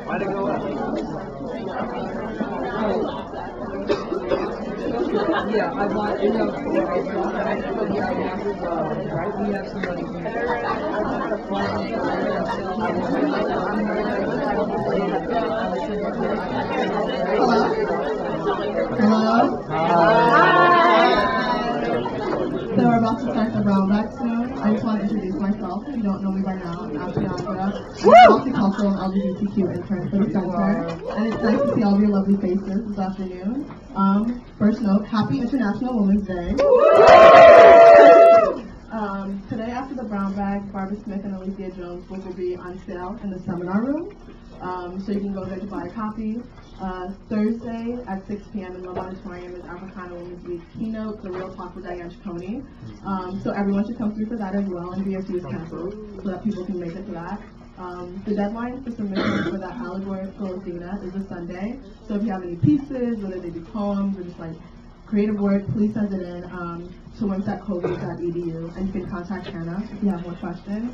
Why'd it go up? Yeah, I want to know right? We have somebody Hello? So we're about to start the brown bag soon. I just want to introduce myself. If you don't know me by now, I'm Alethia. I'm a multicultural LGBTQ intern for the center. And it's nice to see all of your lovely faces this afternoon. First note, happy International Women's Day. Today after the brown bag, Barbara Smith and Alethia Jones' book will be on sale in the seminar room. So you can go there to buy a copy. Thursday at 6 p.m. in Love Auditorium is Africana Women's Week keynote, The Real Talk with Diane Chaconi. So everyone should come through for that as well, and BSU is canceled so that people can make it to that. The deadline for submission for that allegorical Athena is this Sunday. So if you have any pieces, whether they be poems or just like creative work, please send it in to wimps@colgate.edu, and you can contact Hannah if you have more questions.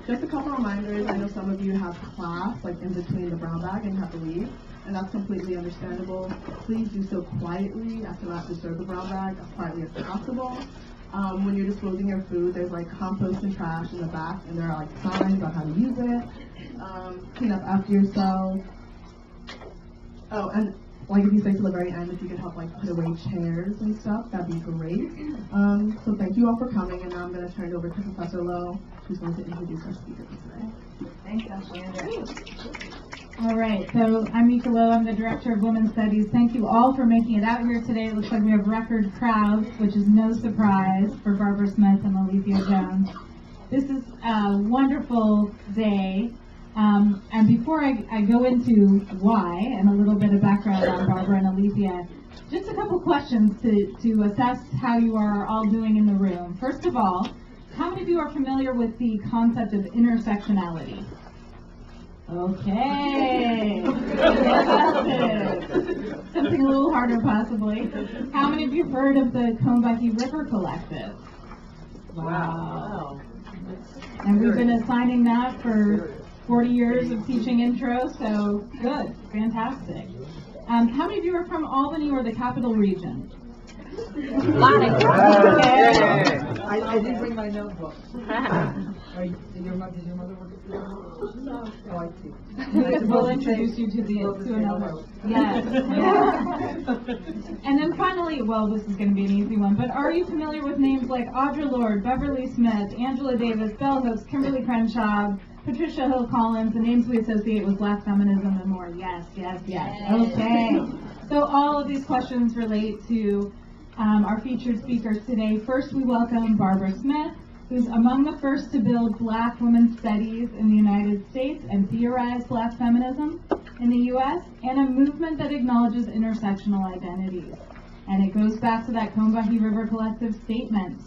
Just a couple reminders. I know some of you have class like in between the brown bag and you have to leave, and that's completely understandable. Please do so quietly as to not disturb the brown bag, as quietly as possible. When you're disposing your food, there's like compost and trash in the back, and there are like signs on how to use it. Clean up after yourself. Oh, and like if you stay to the very end, if you could help like put away chairs and stuff, that'd be great. So thank you all for coming, and now I'm going to turn it over to Professor Lowe, who's going to introduce our speaker for today. Thanks, Alethia. All right, so I'm Mika Lowe. I'm the Director of Women's Studies. Thank you all for making it out here today. It looks like we have record crowds, which is no surprise for Barbara Smith and Alethia Jones. This is a wonderful day. And before I go into why and a little bit of background on Barbara and Alethia, just a couple questions to assess how you are all doing in the room. First of all, how many of you are familiar with the concept of intersectionality? Okay. Something a little harder possibly. How many of you have heard of the Combahee River Collective? Wow. And we've been assigning that for 40 years of teaching intro, so good, fantastic. How many of you are from Albany or the Capital Region? I didn't bring my notebook. Did your mother work at the No. Oh, I see. We'll introduce you to another. Yes. And then finally, well, this is going to be an easy one, but are you familiar with names like Audre Lorde, Beverly Smith, Angela Davis, Bell Hooks, Kimberly Crenshaw, Patricia Hill Collins, the names we associate with Black feminism and more? Yes, yes, yes. Okay. So all of these questions relate to our featured speakers today. First, we welcome Barbara Smith, who's among the first to build Black women's studies in the United States and theorize Black feminism in the U.S., and a movement that acknowledges intersectional identities. And it goes back to that Combahee River Collective statement,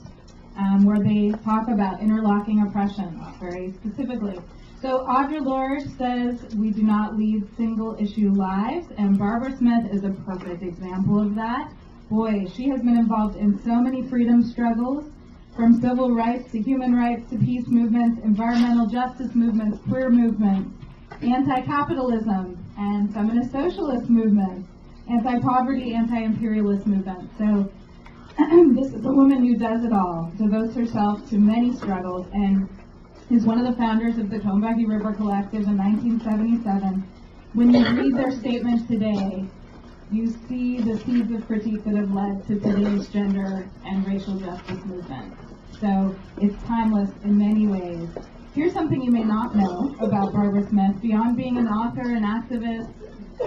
where they talk about interlocking oppression very specifically. So Audre Lorde says we do not lead single-issue lives, and Barbara Smith is a perfect example of that. Boy, she has been involved in so many freedom struggles, from civil rights to human rights to peace movements, environmental justice movements, queer movements, anti-capitalism and feminist socialist movements, anti-poverty, anti-imperialist movements. So this is a woman who does it all, devotes herself to many struggles, and is one of the founders of the Combahee River Collective in 1977. When you read their statement today, you see the seeds of critique that have led to today's gender and racial justice movement. So it's timeless in many ways. Here's something you may not know about Barbara Smith. Beyond being an author, an activist,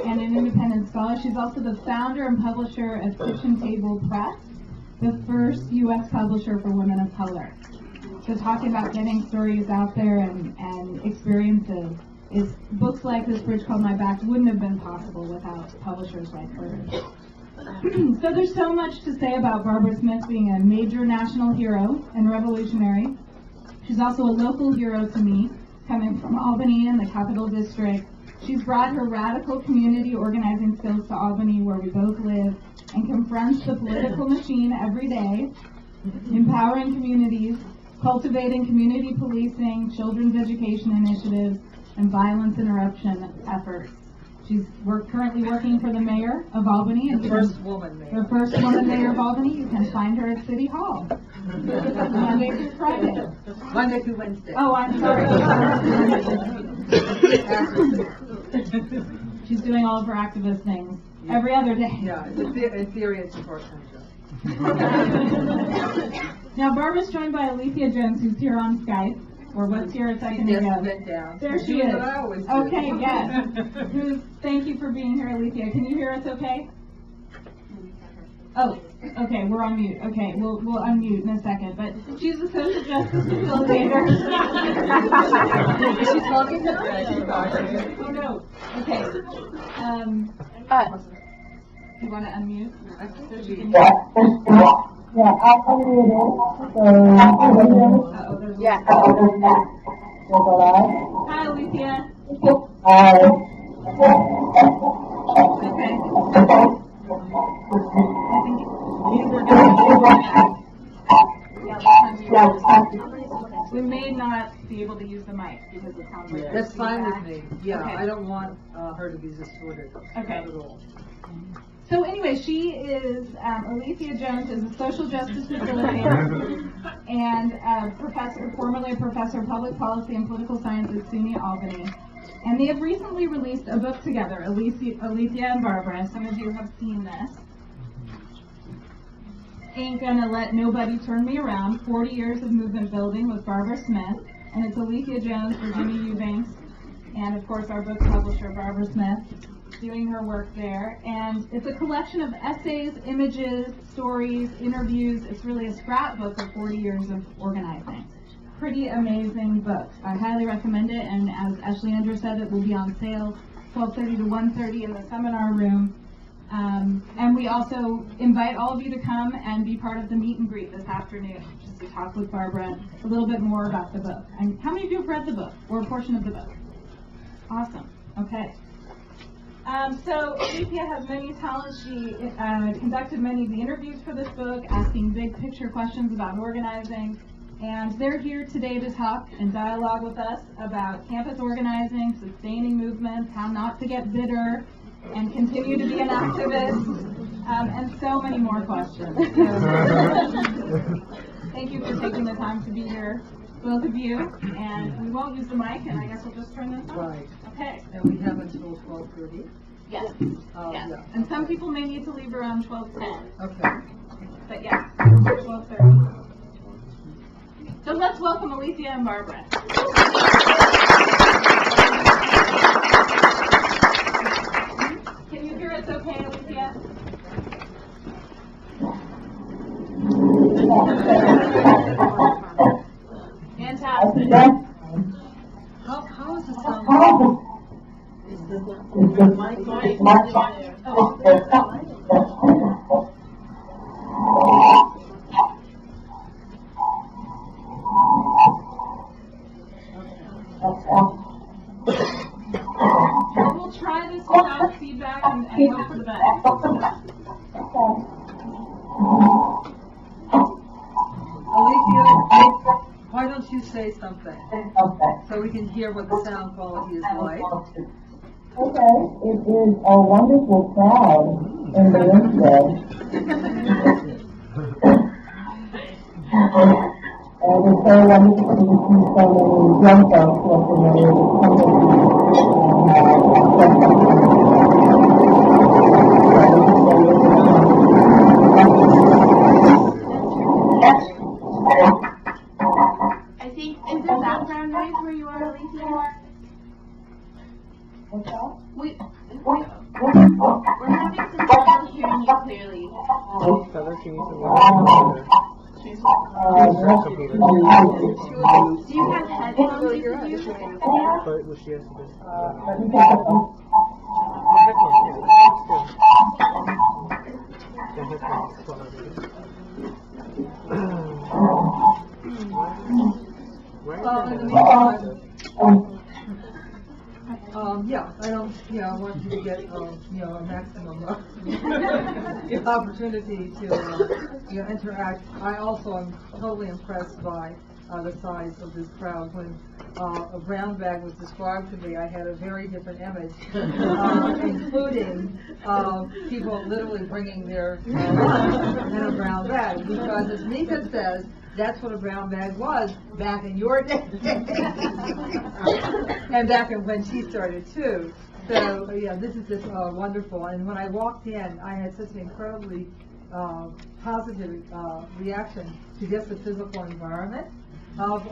and an independent scholar, she's also the founder and publisher of Kitchen Table Press, the first U.S. publisher for women of color. So talking about getting stories out there and experiences, is books like This Bridge Called My Back wouldn't have been possible without publishers like hers. So there's so much to say about Barbara Smith being a major national hero and revolutionary. She's also a local hero to me, coming from Albany and the Capital District. She's brought her radical community organizing skills to Albany, where we both live, and confronts the political machine every day, empowering communities, cultivating community policing, children's education initiatives, and violence interruption efforts. She's currently working for the mayor of Albany. And The first woman mayor. the first woman mayor of Albany. You can find her at City Hall. Monday through Friday. Monday through Wednesday. Oh, I'm sorry. She's doing all of her activist things every other day. Yeah, in theory it's a part-time job. Now, Barbara's joined by Alethia Jones, who's here on Skype, or was here a second Yes, ago. bent down. There she Doing is. what I always do. Okay, yes. Thank you for being here, Alethia. Can you hear us okay? Oh, okay, we're on mute. Okay, we'll unmute in a second. But she's a social justice facilitator. Is she talking now? Yeah, she's talking. Oh, no. Okay. You want to unmute? I think So she she can can. hear. Yeah, I'll unmute it. So, Uh-oh, there's yeah. We'll go live. Hi, Alethia. Okay. We may not be able to use the mic because it sounds like That's fine with feedback. me. Yeah, Okay. I don't want her to be distorted. Okay. Not at all. So anyway, she is, Alethia Jones is a social justice facilitator and formerly a professor of public policy and political science at SUNY Albany. And they have recently released a book together, Alethia and Barbara. Some of you have seen this. Ain't Gonna Let Nobody Turn Me Around, 40 Years of Movement Building with Barbara Smith. And it's Alethia Jones, Virginia Eubanks, and of course our book publisher, Barbara Smith, doing her work there. And it's a collection of essays, images, stories, interviews. It's really a scrapbook of 40 years of organizing. Pretty amazing book. I highly recommend it, and as Ashley Andrew said, it will be on sale 12:30 to 1:30 in the seminar room. And we also invite all of you to come and be part of the meet and greet this afternoon, just to talk with Barbara a little bit more about the book. And how many of you have read the book, or a portion of the book? Awesome. Okay. So Alethia has many talents. She conducted many of the interviews for this book, asking big picture questions about organizing. And they're here today to talk and dialogue with us about campus organizing, sustaining movements, how not to get bitter, and continue to be an activist, and so many more questions. So, thank you for taking the time to be here, both of you. And we won't use the mic, and I guess we'll just turn this on. Right. Okay. And we have until 12:30. Yes. Yes. Yeah. And some people may need to leave around 12:10. Okay. But yes, 12:30. So let's welcome Alethia and Barbara. Can you hear us okay, Alethia? Fantastic. How is the sound? We'll try this without feedback and hope for the best. Alethia, why don't you say something so we can hear what the sound quality is like? Okay, it is a wonderful crowd in the room today. And it's so wonderful to see so many young folks who are familiar with I think, is there background noise where you are, Alethia? What's that? We're having some trouble hearing you clearly. Do you have headphones you could use? Let me take the phone. Yeah, I don't, I want you to get, a maximum opportunity to, interact. I also am totally impressed by the size of this crowd. When a brown bag was described to me, I had a very different image, including people literally bringing their lunch in a brown bag, because as Mika says, that's what a brown bag was back in your day, and back in when she started too. So yeah, this is just wonderful. And when I walked in, I had such an incredibly positive reaction to just the physical environment of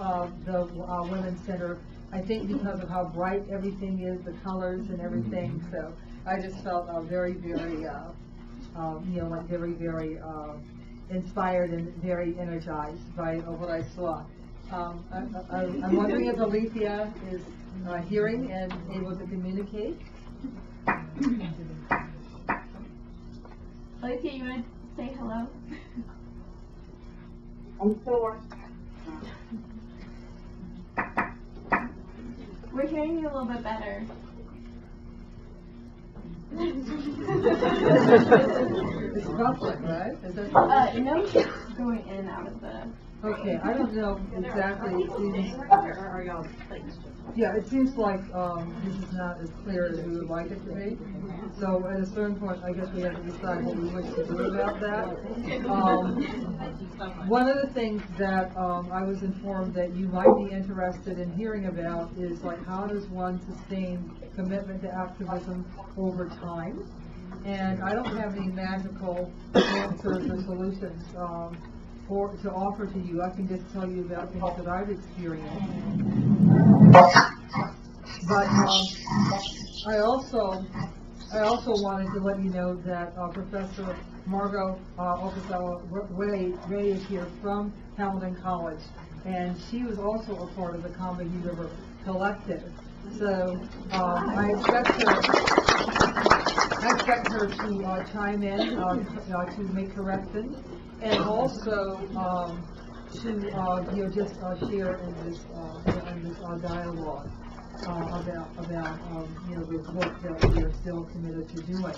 the Women's Center. I think because of how bright everything is, the colors and everything. So I just felt very, very, like very inspired and very energized by what I saw. I'm wondering if Alethia is hearing and able to communicate. Alethia, you want to say hello? I'm sure. We're hearing you a little bit better. It's muffling, right? Is that No, it's going in and out of the... okay, I don't know exactly. It seems, yeah, it seems like this is not as clear as we would like it to be. So at a certain point, I guess we have to decide what we wish to do about that. One of the things that I was informed that you might be interested in hearing about is like how does one sustain commitment to activism over time? And I don't have any magical answers or solutions to offer to you. I can just tell you about things that I've experienced. But I also wanted to let you know that Professor Margot Ray is here from Hamilton College, and she was also a part of the Combahee River Collective. So I expect her to chime in to make corrections, and also to just share in this dialogue about the work that we are still committed to doing.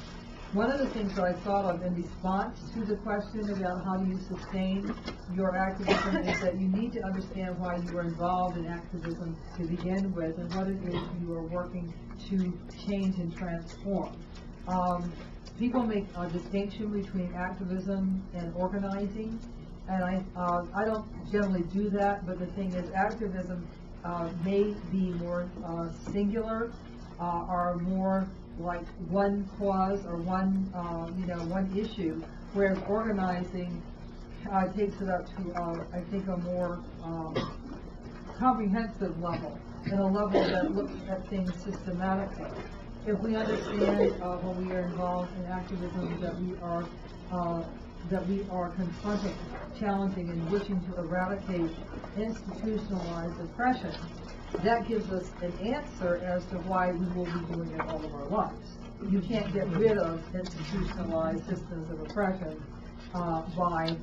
One of the things that I thought of in response to the question about how do you sustain your activism is that you need to understand why you were involved in activism to begin with and what it is you are working to change and transform. People make a distinction between activism and organizing, and I don't generally do that, but the thing is activism may be more singular or more like one cause or one issue, whereas organizing takes it up to I think a more comprehensive level, and a level that looks at things systematically. If we understand when we are involved in activism that we are confronting, challenging, and wishing to eradicate institutionalized oppression, that gives us an answer as to why we will be doing it all of our lives. You can't get rid of institutionalized systems of oppression by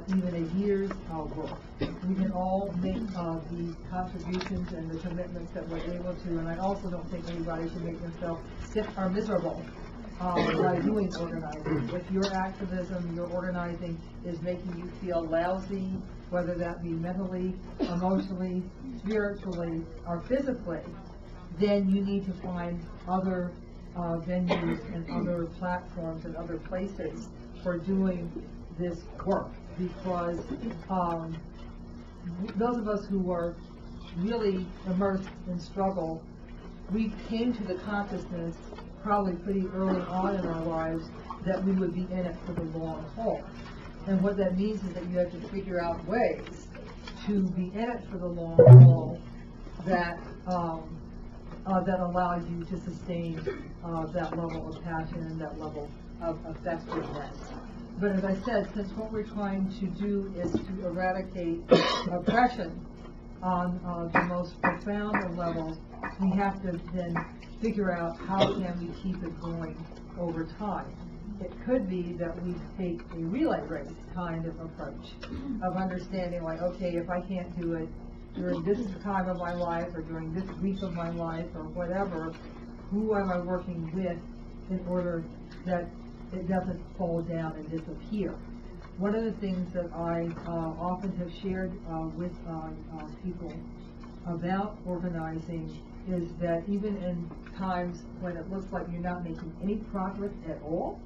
even a year's work. We can all make the contributions and the commitments that we're able to, and I also don't think anybody should make themselves sick or miserable by doing organizing. If your activism, your organizing is making you feel lousy, whether that be mentally, emotionally, spiritually, or physically, then you need to find other venues and other platforms and other places for doing this work, because those of us who are really immersed in struggle, we came to the consciousness probably pretty early on in our lives that we would be in it for the long haul. And what that means is that you have to figure out ways to be in it for the long haul that that allow you to sustain that level of passion and that level of effectiveness. But as I said, since what we're trying to do is to eradicate oppression on the most profound of levels, we have to then figure out how can we keep it going over time. It could be that we take a relay race kind of approach of understanding, like, okay, if I can't do it during this time of my life or during this week of my life or whatever, who am I working with in order that it doesn't fall down and disappear? One of the things that I often have shared with people about organizing is that even in times when it looks like you're not making any progress at all,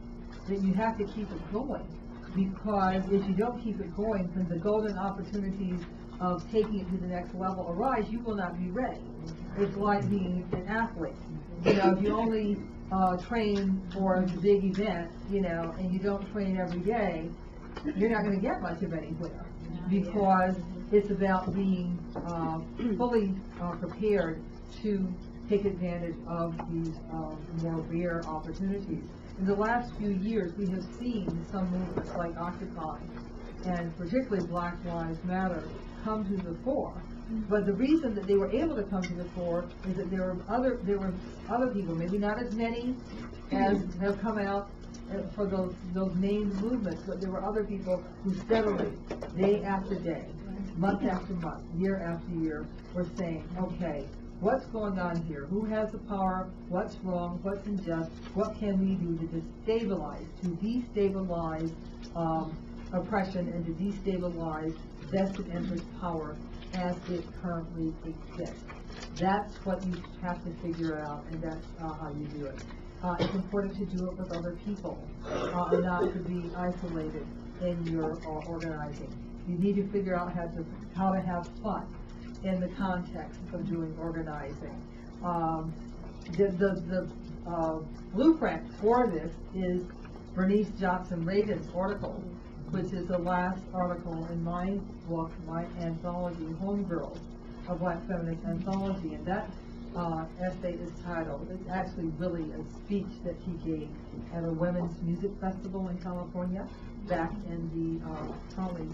that you have to keep it going. Because if you don't keep it going, when the golden opportunities of taking it to the next level arise, you will not be ready. It's like being an athlete. You know, if you only train for the big event, you know, and you don't train every day, you're not going to get much of anywhere, because it's about being fully prepared to take advantage of these more rare opportunities. In the last few years, we have seen some movements like Occupy, and particularly Black Lives Matter, come to the fore. But the reason that they were able to come to the fore is that there were other people, maybe not as many as have come out for those named movements, but there were other people who steadily, day after day, month after month, year after year, were saying, okay, what's going on here? Who has the power? What's wrong? What's unjust? What can we do to destabilize oppression and to destabilize vested interest power as it currently exists? That's what you have to figure out, and that's how you do it. It's important to do it with other people, and not to be isolated in your organizing. You need to figure out how to have fun in the context of doing organizing. The blueprint for this is Bernice Johnson Reagan's article, which is the last article in my book, my anthology, Homegirls, a Black feminist anthology, and that essay is titled, it's actually really a speech that he gave at a women's music festival in California back in the probably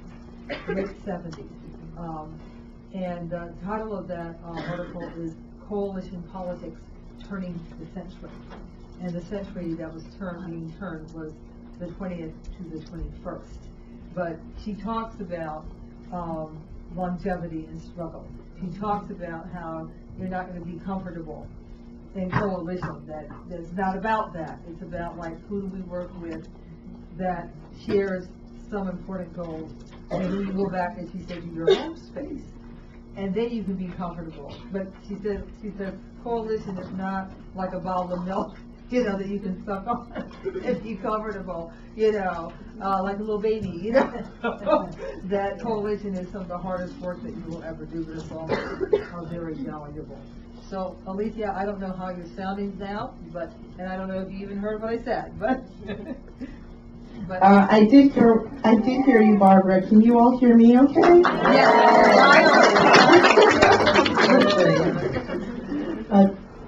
late 70s. And the title of that article is Coalition Politics Turning the Century. And the century that was being turned was the 20th to the 21st. But she talks about longevity and struggle. She talks about how you're not going to be comfortable in coalition. That it's not about that. It's about, like, who do we work with that shares some important goals, and then you go back, and she said, to your home space, and then you can be comfortable. But she said coalition is not like a bottle of milk, you know, that you can suck on and be comfortable, you know, like a little baby, you know. That coalition is some of the hardest work that you will ever do, but it's all very valuable. So, Alethia, I don't know how you're sounding now, and I don't know if you even heard what I said, but. I did hear you, Barbara. Can you all hear me okay?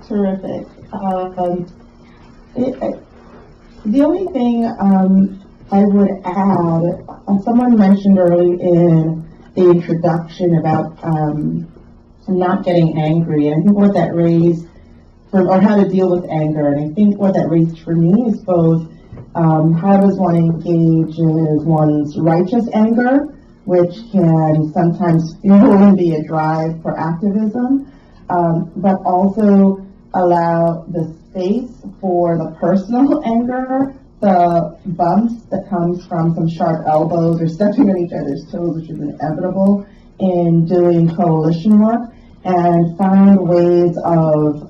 Terrific. The only thing I would add, someone mentioned early in the introduction about not getting angry, and I think what that raised, or how to deal with anger, and I think what that raised for me is both how does one engage in one's righteous anger, which can sometimes fuel and be a drive for activism, but also allow the space for the personal anger, the bumps that comes from some sharp elbows or stepping on each other's toes, which is inevitable in doing coalition work, and find ways of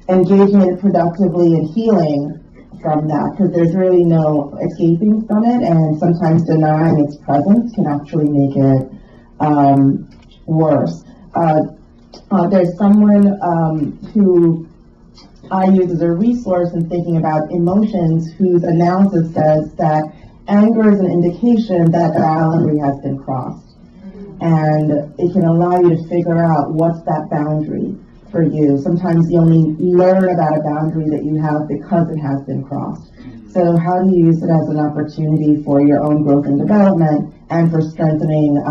engaging it productively and healing from that, because there's really no escaping from it, and sometimes denying its presence can actually make it worse. There's someone who I use as a resource in thinking about emotions, whose analysis says that anger is an indication that a boundary has been crossed, and it can allow you to figure out what's that boundary for you. Sometimes you only learn about a boundary that you have because it has been crossed. So how do you use it as an opportunity for your own growth and development, and for strengthening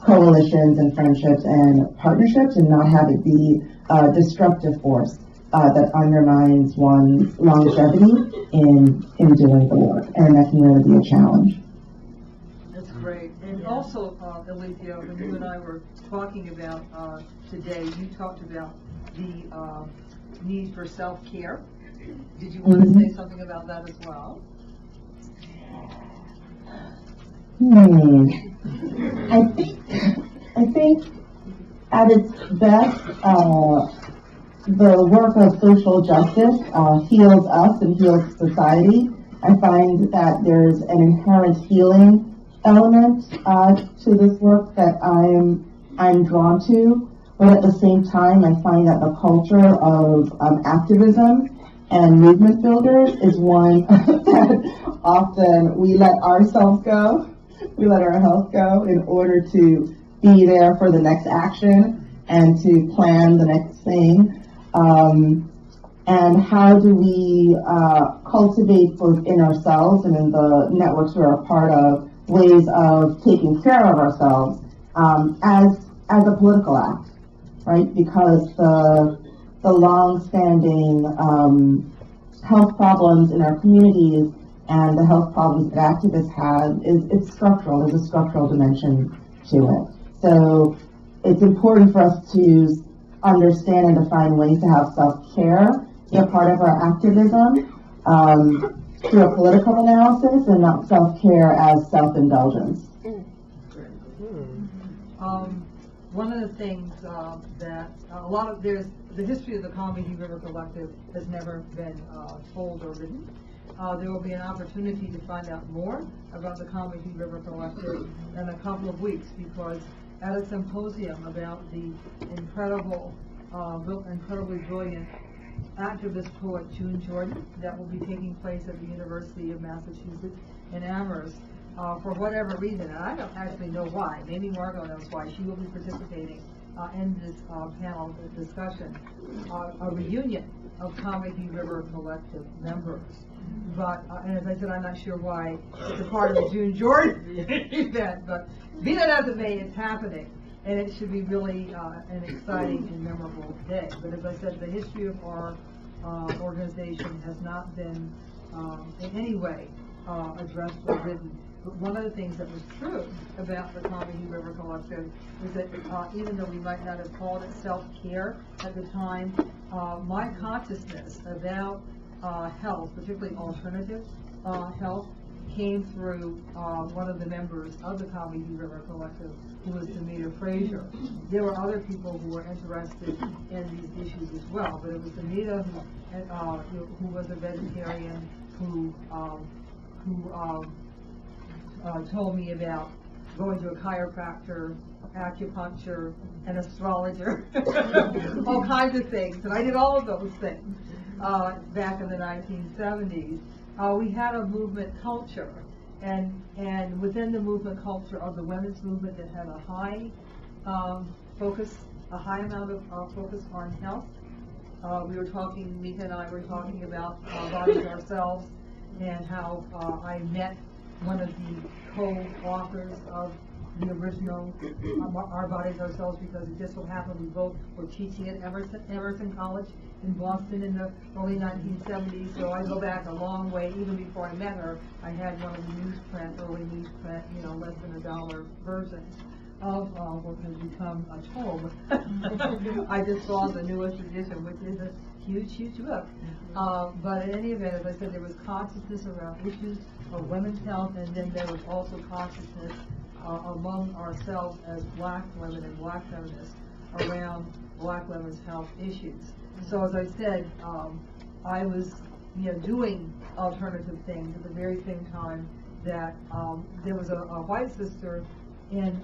coalitions and friendships and partnerships, and not have it be a destructive force that undermines one's longevity in doing the work, and that can really be a challenge. That's great. And also, Alethia, when you and I were talking about today, you talked about the need for self-care. Did you want to say something about that as well? I think At its best, the work of social justice heals us and heals society. I find that there's an inherent healing element to this work that I'm drawn to, but at the same time, I find that the culture of activism and movement builders is one that often we let ourselves go, we let our health go in order to be there for the next action and to plan the next thing. And how do we cultivate both in ourselves and in the networks we're a part of ways of taking care of ourselves as a political act, right? Because the long-standing health problems in our communities and the health problems that activists have it's structural. There's a structural dimension to it. So it's important for us to understand and define ways to have self-care be a part of our activism through a political analysis and not self-care as self-indulgence. One of the things that the history of the Combahee River Collective has never been told or written. There will be an opportunity to find out more about the Combahee River Collective in a couple of weeks, because at a symposium about the incredibly brilliant activist poet June Jordan that will be taking place at the University of Massachusetts in Amherst. For whatever reason, and I don't actually know why, maybe Margot knows why, she will be participating in this panel discussion, a reunion of Combahee River Collective members. But, and as I said, I'm not sure why it's a part of the June Jordan event, but be that as it may, it's happening. And it should be really an exciting and memorable day. But as I said, the history of our organization has not been in any way addressed or written. But one of the things that was true about the Combahee River Collective is that even though we might not have called it self-care at the time, my consciousness about health, particularly alternative health, came through one of the members of the Combahee River Collective, who was Demita Frazier. There were other people who were interested in these issues as well, but it was Demita who was a vegetarian who told me about going to a chiropractor, acupuncture, an astrologer, all kinds of things. And I did all of those things back in the 1970s. We had a movement culture, and within the movement culture of the women's movement that had a high amount of focus on health. Mika and I were talking about bodies ourselves, and how I met one of the co-authors of the original Our Bodies Ourselves, because it just so happened we both were teaching at Emerson College in Boston in the early 1970s. So I go back a long way. Even before I met her, I had one of the early newsprint, less than $1 versions of what has become a tome. I just saw the newest edition, which is a huge, huge book. But in any event, as I said, there was consciousness around issues of women's health, and then there was also consciousness among ourselves as black women and black feminists around black women's health issues. So as I said, I was doing alternative things at the very same time that there was a white sister in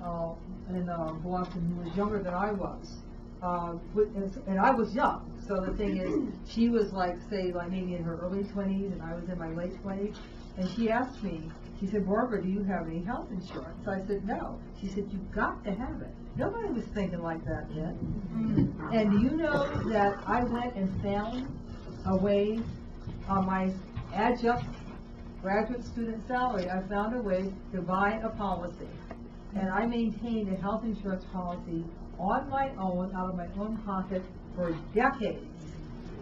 Boston who was younger than I was. And I was young, so the thing is, she was maybe in her early 20s, and I was in my late 20s, and she asked me, she said, "Barbara, do you have any health insurance?" I said, "No." She said, "You've got to have it." Nobody was thinking like that yet. And do you know that I went and found a way on my adjunct graduate student salary, I found a way to buy a policy. And I maintained a health insurance policy on my own, out of my own pocket, for decades,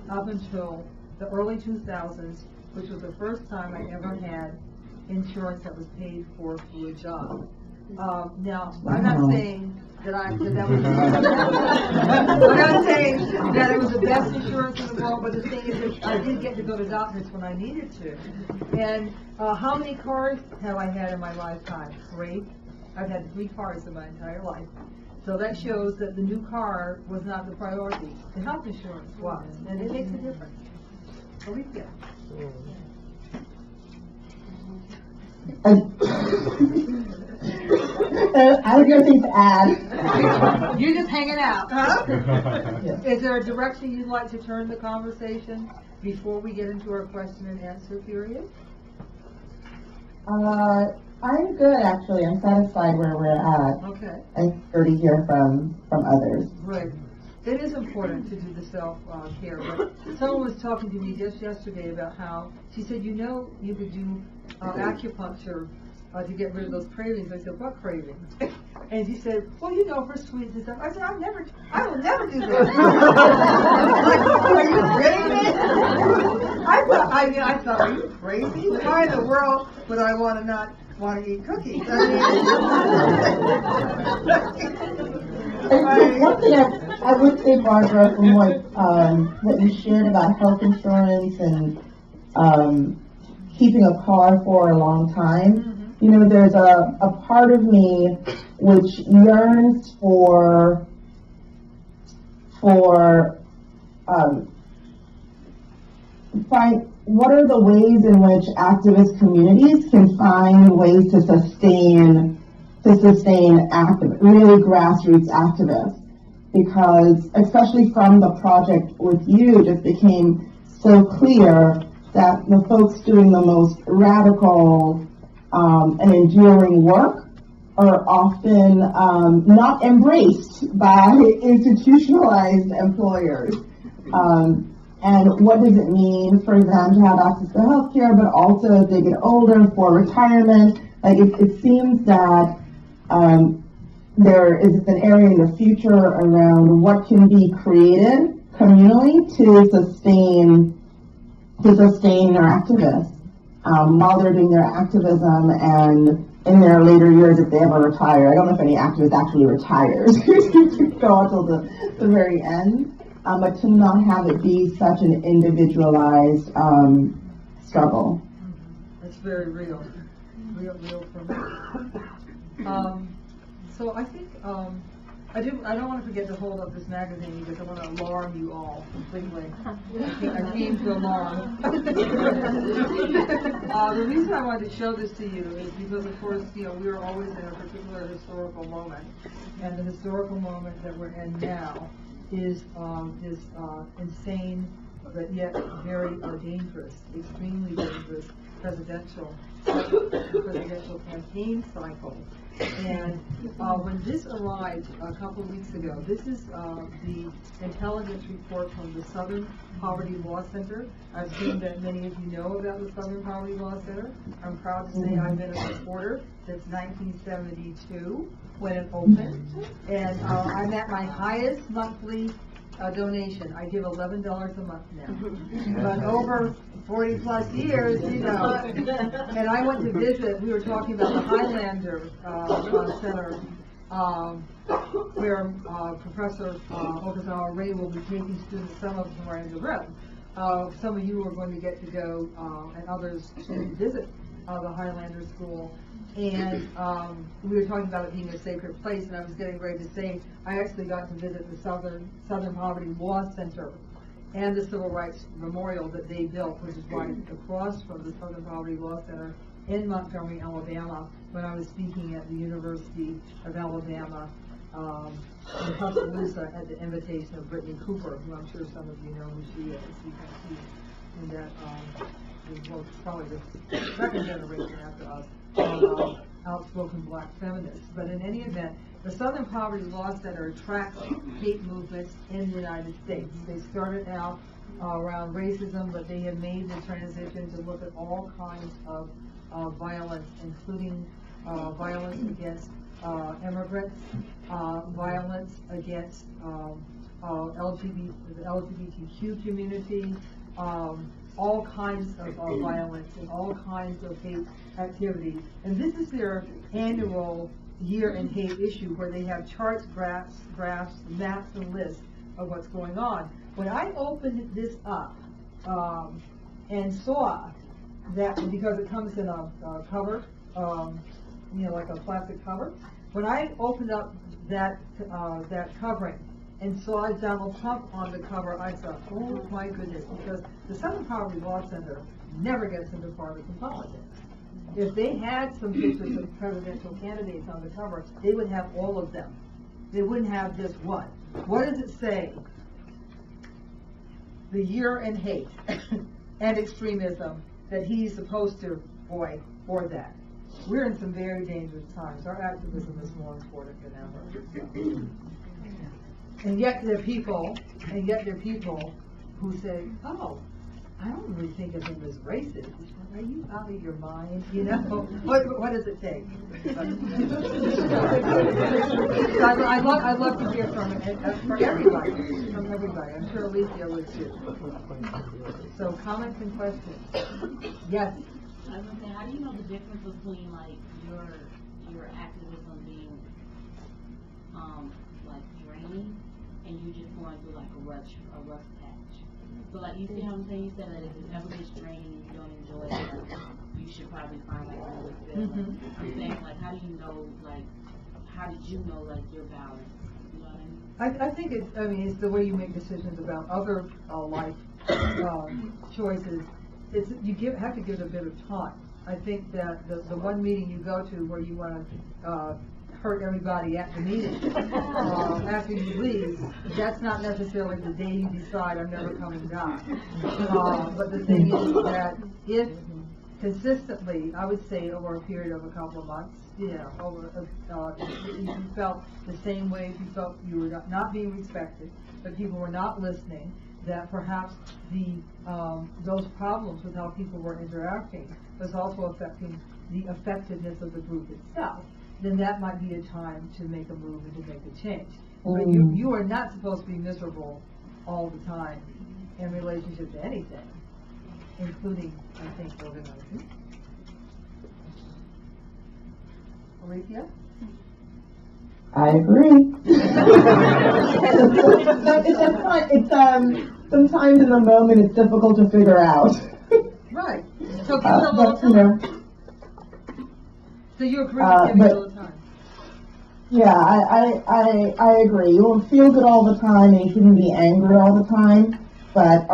up until the early 2000s, which was the first time I ever had insurance that was paid for through a job. Now, I'm not saying that that was I'm not saying that it was the best insurance in the world, but the thing is that I did get to go to doctors when I needed to. And how many cars have I had in my lifetime? 3. I've had 3 cars in my entire life. So that shows that the new car was not the priority. The health insurance was, and it makes a difference. Alethia. I have nothing to add. You're just hanging out, huh? Yeah. Is there a direction you'd like to turn the conversation before we get into our question and answer period? I'm good, actually. I'm satisfied where we're at. Okay, I'm eager to hear from others. great. It is important to do the self-care, but someone was talking to me just yesterday about how, she said, you know, you could do acupuncture to get rid of those cravings. I said, what cravings? And she said, well, you know, for sweets and stuff. I said, I will never do that. Are you crazy? I thought, are you crazy? Why in the world would I want to eat cookies? One thing I would say, Barbara, from what you shared about health insurance and keeping a car for a long time, you know, there's a part of me which yearns for what are the ways in which activist communities can find ways to sustain really grassroots activists, because especially from the project with you, it just became so clear that the folks doing the most radical and enduring work are often not embraced by institutionalized employers. And what does it mean for them to have access to healthcare, but also as they get older for retirement? Like it seems that there is an area in the future around what can be created communally to sustain their activists while they're doing their activism and in their later years if they ever retire. I don't know if any activist actually retires to go until the very end, but to not have it be such an individualized struggle. It's very real for me. So I think I don't want to forget to hold up this magazine because I want to alarm you all completely. I came to alarm. The reason I wanted to show this to you is because, of course, you know, we are always in a particular historical moment, and the historical moment that we're in now is insane, but yet very dangerous, extremely dangerous presidential campaign cycle. And when this arrived a couple of weeks ago, this is the intelligence report from the Southern Poverty Law Center. I assume that many of you know about the Southern Poverty Law Center. I'm proud to say I've been a supporter since 1972 when it opened. And I'm at my highest monthly donation. I give $11 a month now. But over 40 plus years, you know. And I went to visit, we were talking about the Highlander Center, where Professor Okazawa Ray will be taking students, some of them are in the room. Some of you are going to get to go, and others to visit the Highlander School. And we were talking about it being a sacred place, and I was getting ready to say I actually got to visit the Southern Poverty Law Center and the Civil Rights Memorial that they built, which is right across from the Southern Poverty Law Center in Montgomery, Alabama, when I was speaking at the University of Alabama in Tuscaloosa at the invitation of Brittany Cooper, who I'm sure some of you know who she is. You can see in that, well, probably the second generation after us, outspoken black feminists. But in any event, the Southern Poverty Law Center attracts hate movements in the United States. They started out around racism, but they have made the transition to look at all kinds of violence, including violence against immigrants, violence against the LGBTQ community, all kinds of violence and all kinds of hate activities. And this is their annual Year in Hate issue, where they have charts, graphs, maps, and lists of what's going on. When I opened this up and saw that, because it comes in a cover, like a plastic cover. When I opened up that covering and saw Donald Trump on the cover, I thought, oh my goodness, because the Southern Poverty Law Center never gets into partisan politics. If they had some pictures of presidential candidates on the cover, they would have all of them. They wouldn't have just one. What does it say? The year in hate and extremism that he's supposed to, boy, for that. We're in some very dangerous times. Our activism is more important than ever. And yet there are people who say, oh, I don't really think of him as racist. Are you out of your mind? You know, what does it take? So I'd love to hear from everybody. I'm sure Alethia would too. So comments and questions. Yes. I was gonna say, how do you know the difference between like your activism being like draining and you just going through like a rough patch? So like you see what I'm saying? You said that if it ever gets draining and you don't enjoy it, you should probably find like another fill. I'm saying like how do you know like how did you know like your balance? You know what I mean? I think it's the way you make decisions about other life choices. Have to give it a bit of time. I think that the one meeting you go to where you want to hurt everybody at the meeting after you leave, that's not necessarily the day you decide I'm never coming back. But the thing is that if consistently, I would say over a period of a couple of months, if you felt the same way, if you felt you were not being respected, that people were not listening, that perhaps those problems with how people were interacting was also affecting the effectiveness of the group itself, then that might be a time to make a move and to make a change. But you are not supposed to be miserable all the time in relationship to anything, including, I think, organizing. Alethia? I agree. Sometimes in the moment it's difficult to figure out. Right. So give it a little time. So you agree with giving it a little time? Yeah, I agree. You won't feel good all the time, and you shouldn't be angry all the time. But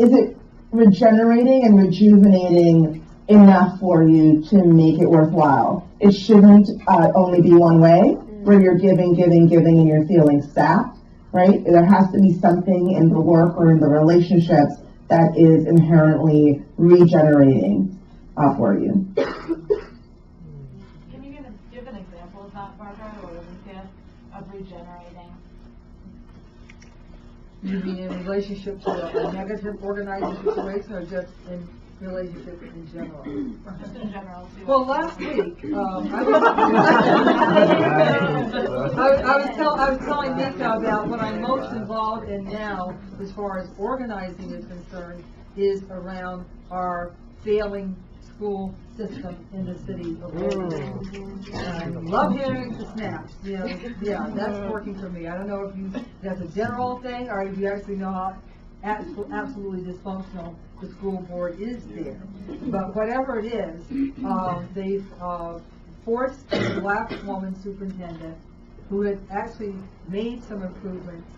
is it regenerating and rejuvenating enough for you to make it worthwhile? It shouldn't only be one way, where you're giving, and you're feeling sapped, right? There has to be something in the work or in the relationships that is inherently regenerating for you. Can you give an example of that, Barbara, or Alethia, of regenerating? You mean in relationship to a negative organizing situation, or just in relationship in general? Just in general, too. Well, last week, I was telling Nika about what I'm most involved in now, as far as organizing is concerned, is around our failing school system in the city of Baltimore. I love hearing the snaps. Yeah, that's working for me. I don't know if that's a general thing, or if you actually know how absolutely dysfunctional the school board is there. But whatever it is, they've forced a black woman superintendent who had actually made some improvements,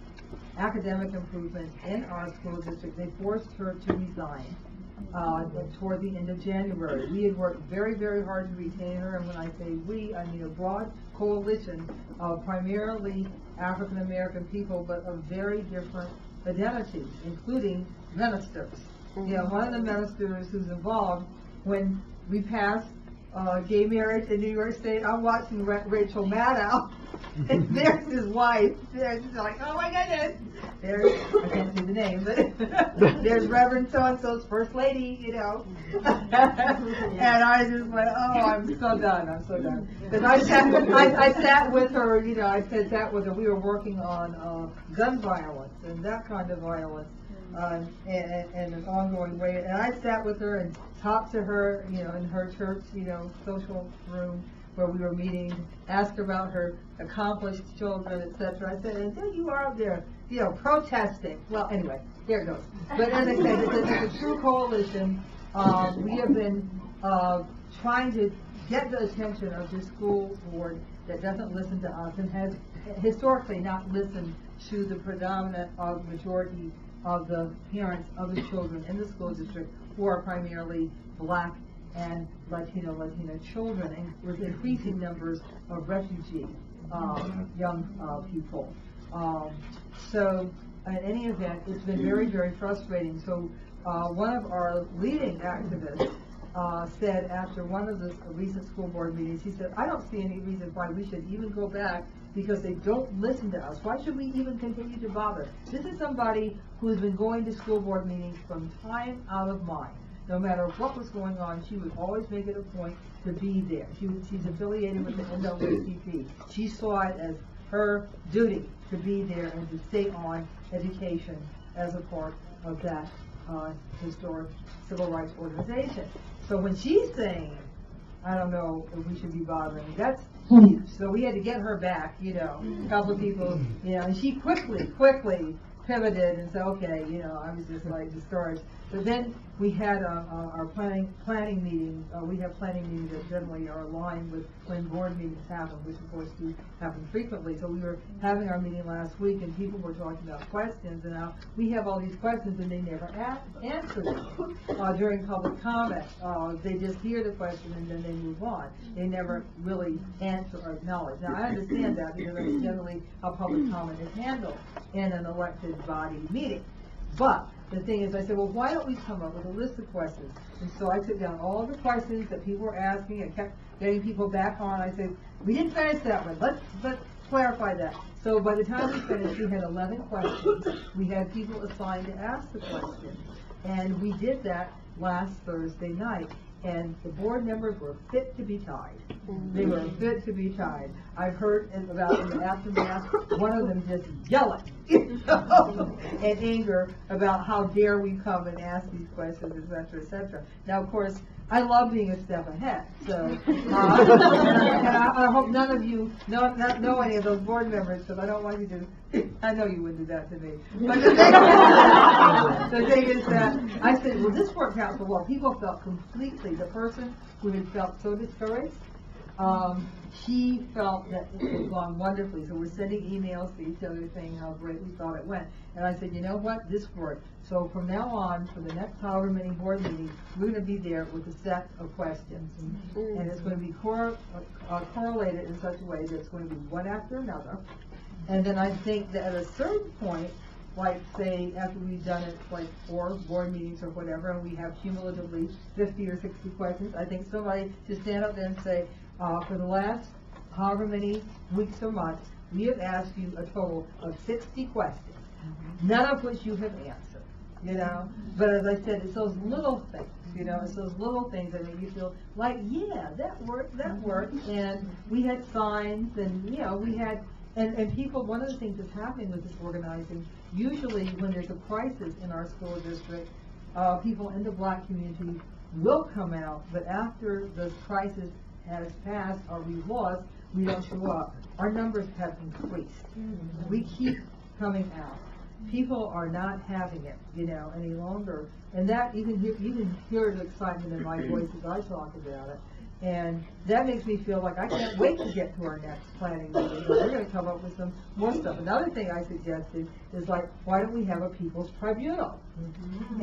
academic improvements in our school district. They forced her to resign toward the end of January. We had worked very, very hard to retain her, and when I say we, I mean a broad coalition of primarily African American people, but of very different identities, including ministers. One of the ministers who's involved, when we passed gay marriage in New York State, I'm watching Rachel Maddow, and there's his wife. She's like, oh my goodness. There's, I can't see the name, but there's Reverend so-and-so's first lady, And I just went, oh, I'm so done. Because I sat with her, I sat with her. We were working on gun violence and that kind of violence. And an ongoing way. And I sat with her and talked to her, in her church, social room where we were meeting, asked her about her accomplished children, etc. I said, and then you are out there, protesting. Well, anyway, there it goes. But as I said, it's a true coalition. We have been trying to get the attention of this school board that doesn't listen to us and has historically not listened to the predominant majority of the parents of the children in the school district, who are primarily Black and Latina children, and with increasing numbers of refugee young people. So in any event, it's been very, very frustrating. So one of our leading activists said after one of the recent school board meetings, he said, I don't see any reason why we should even go back, because they don't listen to us. Why should we even continue to bother? This is somebody who has been going to school board meetings from time out of mind. No matter what was going on, she would always make it a point to be there. She's affiliated with the NAACP. She saw it as her duty to be there and to stay on education as a part of that historic civil rights organization. So when she's saying, I don't know if we should be bothering, that's huge. So we had to get her back, a couple of people, and she quickly pivoted and said, okay, I was just like discouraged. But then we had our planning meeting. We have planning meetings that generally are aligned with when board meetings happen, which of course do happen frequently. So we were having our meeting last week, and people were talking about questions, and now we have all these questions, and they never answer them during public comment. They just hear the question and then they move on. They never really answer or acknowledge. Now I understand that, because that's generally how public comment is handled in an elected body meeting. But the thing is, I said, well, why don't we come up with a list of questions? And so I took down all the questions that people were asking and kept getting people back on. I said, we didn't finish that one. Let's clarify that. So by the time we finished, we had 11 questions. We had people assigned to ask the questions. And we did that last Thursday night. And the board members were fit to be tied. They were fit to be tied. I've heard about in the aftermath, one of them just yelling, in anger about how dare we come and ask these questions, et cetera, et cetera. Now, of course, I love being a step ahead. So, and I hope none of you know any of those board members, because I don't want you to. I know you wouldn't do that to me. But the thing is that I said, well, this worked out so well. People felt completely. The person who had felt so discouraged, she felt that it had gone wonderfully. So we're sending emails to each other saying how great we thought it went. And I said, you know what, this worked. So from now on, for the next however many board meetings, we're going to be there with a set of questions. And it's going to be correlated in such a way that it's going to be one after another. And then I think that at a certain point, like say after we've done it like 4 board meetings or whatever, and we have cumulatively 50 or 60 questions, I think somebody should stand up there and say, for the last however many weeks or months, we have asked you a total of 60 questions, none of which you have answered, But as I said, it's those little things, it's those little things that make you feel like, yeah, that worked, and we had signs, and, we had, and people, one of the things that's happening with this organizing, usually when there's a crisis in our school district, people in the Black community will come out, but after the crisis has passed or we've lost, we don't show up. Our numbers have increased. We keep coming out. People are not having it, any longer. And that, you can hear the excitement in my voice as I talk about it. And that makes me feel like I can't wait to get to our next planning meeting. We're going to come up with some more stuff. Another thing I suggested is like, why don't we have a People's Tribunal?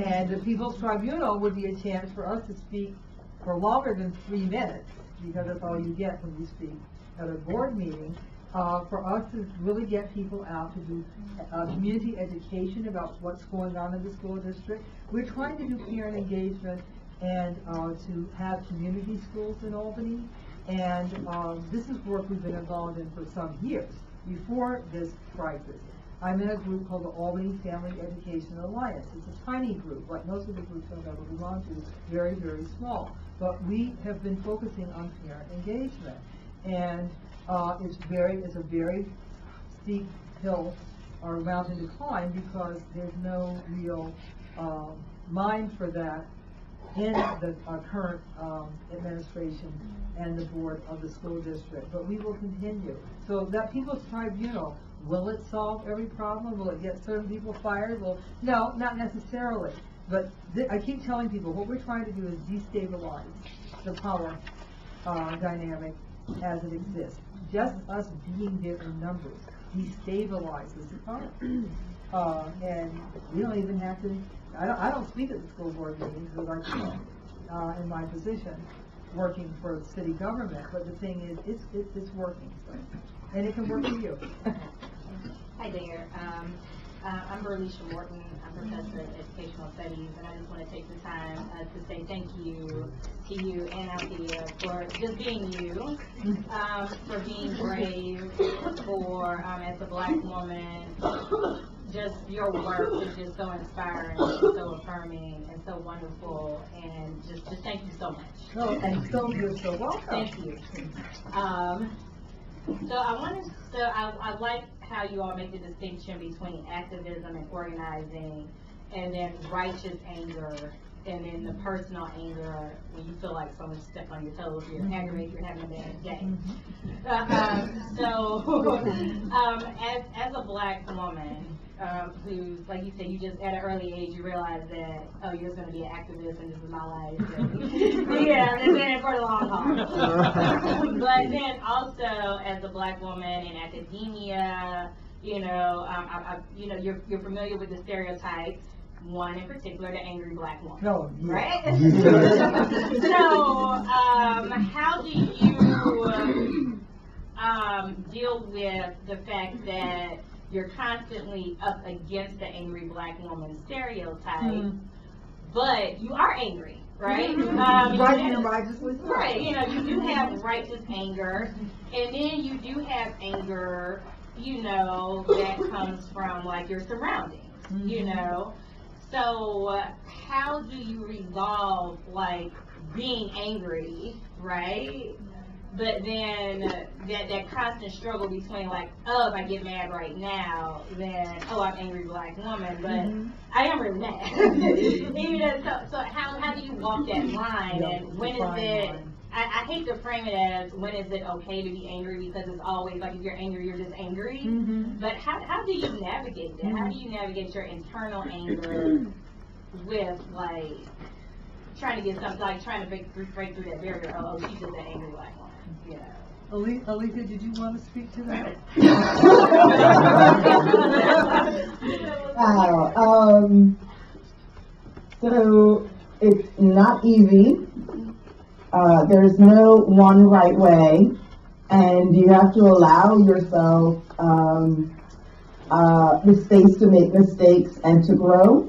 And the People's Tribunal would be a chance for us to speak for longer than 3 minutes, because that's all you get when you speak at a board meeting, for us to really get people out to do community education about what's going on in the school district. We're trying to do parent engagement and to have community schools in Albany. And this is work we've been involved in for some years before this crisis. I'm in a group called the Albany Family Education Alliance. It's a tiny group, like most of the groups I've ever belonged to, very, very small. But we have been focusing on parent engagement. And it's a very steep hill or mountain to climb, because there's no real mind for that in the current administration and the board of the school district. But we will continue. So that People's Tribunal, will it solve every problem? Will it get certain people fired? Well, no, not necessarily. But I keep telling people what we're trying to do is destabilize the power dynamic as it exists. Just us being there in numbers destabilizes the party. And we don't even have to, I don't speak at the school board meetings because I can't, in my position, working for the city government, but the thing is, it's working, so, and it can work for you. Hi there. I'm Berlicia Morton. I'm professor of educational studies, and I just want to take the time to say thank you to you and Alethia for just being you, for being brave, for as a Black woman, just your work is just so inspiring, and so affirming, and so wonderful, and just thank you so much. Oh, and so you're so welcome. Thank you. So I like how you all make the distinction between activism and organizing, and then righteous anger, and then the personal anger when you feel like someone stepped on your toes, you're aggravated, you're having a bad day. As a Black woman, who's, like you said, you just at an early age you realize that, oh, you're going to be an activist and this is my life. And, yeah, I'm just in it for the long haul. But then also as a Black woman in academia, you know, you're familiar with the stereotypes. One in particular, the angry Black woman. No, right? So, how do you deal with the fact that you're constantly up against the angry Black woman stereotype, but you are angry, right? Righteously. Right, you know, you do have righteous anger, and then you do have anger, you know, that comes from, like, your surroundings, you know? So, how do you resolve, like, being angry, right? But then that constant struggle between, like, oh, if I get mad right now, then, oh, I'm an angry Black woman, but I am really mad. You know, so how do you walk that line, and when is it, I hate to frame it as, when is it okay to be angry, because it's always, like, if you're angry, you're just angry, but how do you navigate that? How do you navigate your internal anger with, like, trying to get something, like, trying to break through that barrier, oh, she's just an angry Black woman. Yeah. Alethia, did you want to speak to that? Wow. So it's not easy. There's no one right way, and you have to allow yourself the space to make mistakes and to grow.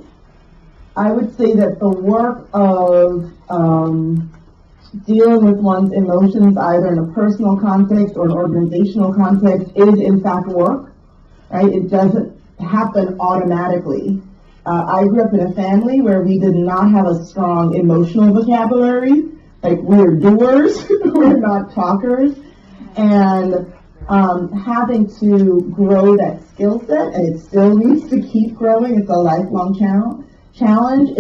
I would say that the work of dealing with one's emotions, either in a personal context or an organizational context, is in fact work, right? It doesn't happen automatically. I grew up in a family where we did not have a strong emotional vocabulary. Like, we're doers, we're not talkers. And having to grow that skill set, and it still needs to keep growing, it's a lifelong challenge,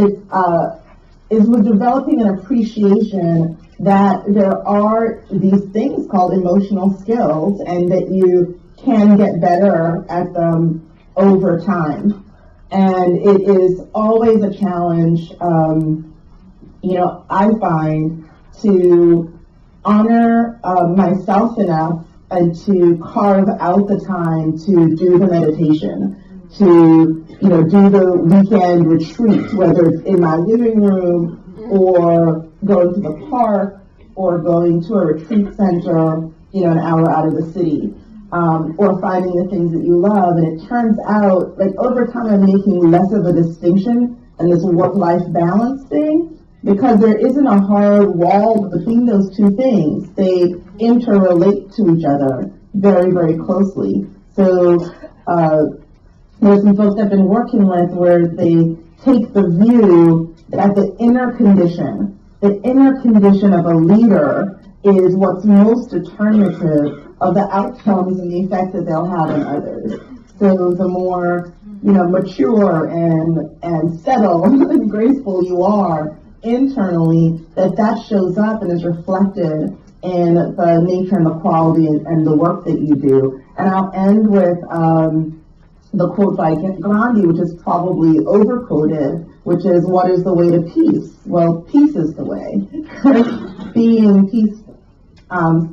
is with developing an appreciation that there are these things called emotional skills, and that you can get better at them over time. And it is always a challenge, you know, I find, to honor myself enough and to carve out the time to do the meditation, to, you know, do the weekend retreat, whether it's in my living room or going to the park or going to a retreat center, you know, an hour out of the city, or finding the things that you love. And it turns out, like, over time I'm making less of a distinction in this work-life balance thing, because there isn't a hard wall between those two things. They interrelate to each other very, very closely. So there's some folks I've been working with where they take the view that the inner condition of a leader is what's most determinative of the outcomes and the effect that they'll have on others. So the more, you know, mature and settled and graceful you are internally, that shows up and is reflected in the nature and the quality and the work that you do. And I'll end with the quote by Gandhi, which is probably overquoted, which is, what is the way to peace? Well, peace is the way. Being